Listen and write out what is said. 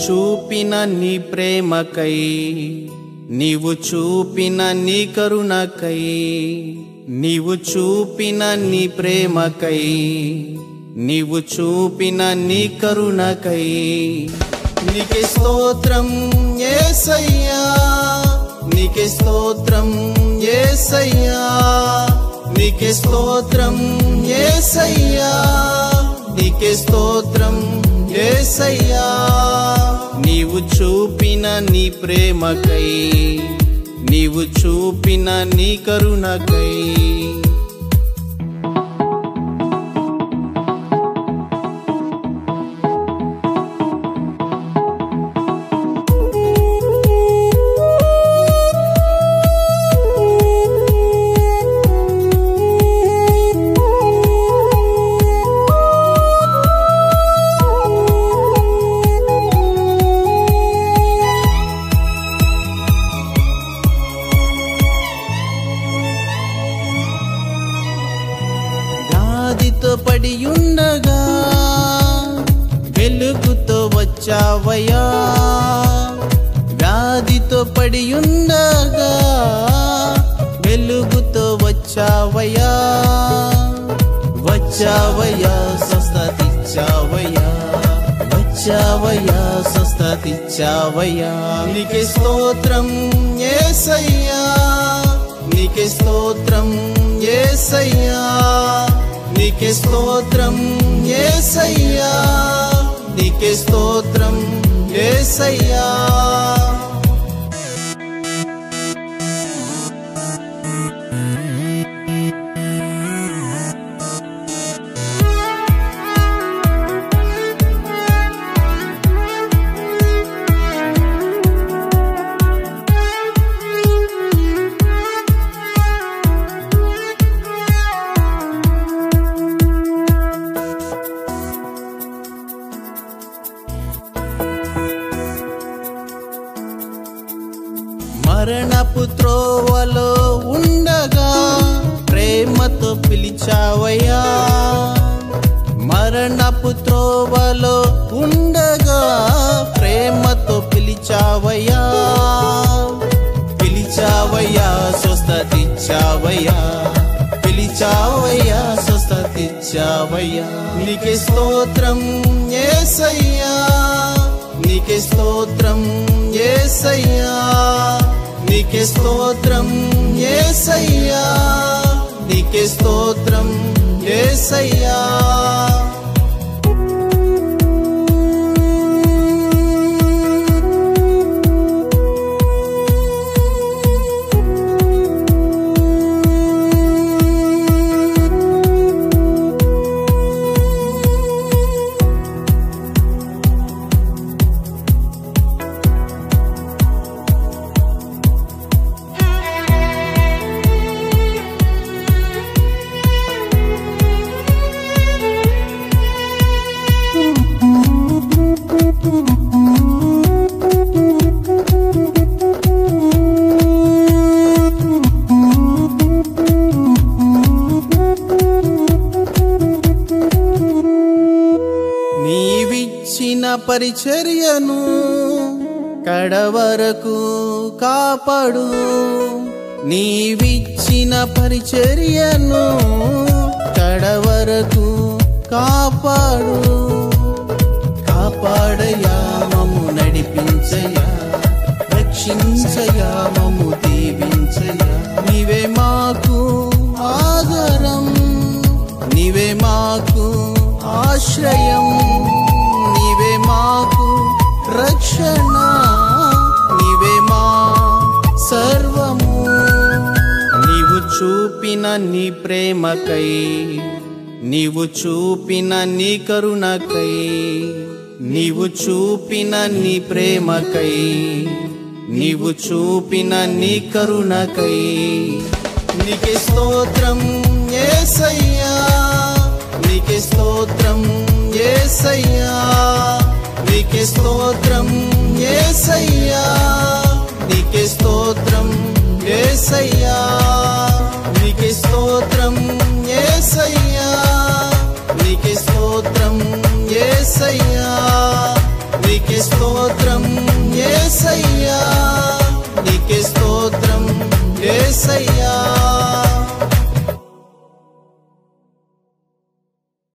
చూపిన నీ ప్రేమకై, నీవు చూపిన నీ కరుణకై, నీవు చూపిన నీ ప్రేమకై, నీవు చూపిన నీ కరుణకై, నీకే స్తోత్రం యేసయ్యా, నీకే స్తోత్రం యేసయ్యా, నీకే స్తోత్రం యేసయ్యా, నీకే స్తోత్రం యేసయ్యా. నీవు చూపిన నీ ప్రేమకై, నీవు చూపిన నీ కరుణకై, వ్యాధితో పడియుండగా వెలుగుతో వచ్చావయ్యా, వ్యాధితో పడియుండగా వెలుగుతో వచ్చావయ్యా, వచ్చావయ్యా స్వస్థతిచ్చావయ్యా, వచ్చావయ్యా స్వస్థతిచ్చావయ్యా. నీకే స్తోత్రం యేసయ్యా, నీకే స్తోత్రం యేసయ్యా, నీకే స్తోత్రం యేసయ్యా, నీకే స్తోత్రం యేసయ్యా. మరణపు త్రోవలో ఉండగా ప్రేమతో పిలిచావయ్యా, మరణపు త్రోవలో ఉండగా ప్రేమతో పిలిచావయ్యా, పిలిచావయ్యా స్వస్థతిచ్చావయ్యా, పిలిచావయ్యా స్వస్థతిచ్చావయ్యా. నీకే స్తోత్రం యేసయ్యా, నీకే స్తోత్రం యేసయ్యా, నీకే స్తోత్రం యేసయ్యా, నీకే స్తోత్రం యేసయ్యా. నీవిచ్చిన పరిచర్యను కడవరకు కాపాడు, నీవిచ్చిన పరిచర్యను కడవరకు కాపాడు, కాపాడయా మమ్ము నడిపించయా, రక్షించయా మమ్ము దీవించయా. నీవే మాకు ఆధారం, నీవే మాకు ఆశ్రయం, నీవే మాకు రక్షణ, నీవే మా సర్వము. నీవు చూపిన నీ ప్రేమకై, నీవు చూపిన నీ కరుణకై, నీవు చూపిన నీ ప్రేమకై, నీవు చూపిన నీ కరుణకై, నీకే స్తోత్రం యేసయ్యా, నీకే స్తోత్రం యేసయ్యా, నీకే స్తోత్రం యేసయ్యా, నీకే స్తోత్రం యేసయ్యా, నీకే స్తోత్రం యేసయ్యా, నీకే స్తోత్రం యేసయ్యా, నీకే స్తోత్రం యేసయ్యా, నీకే స్తోత్రం యేసయ్యా.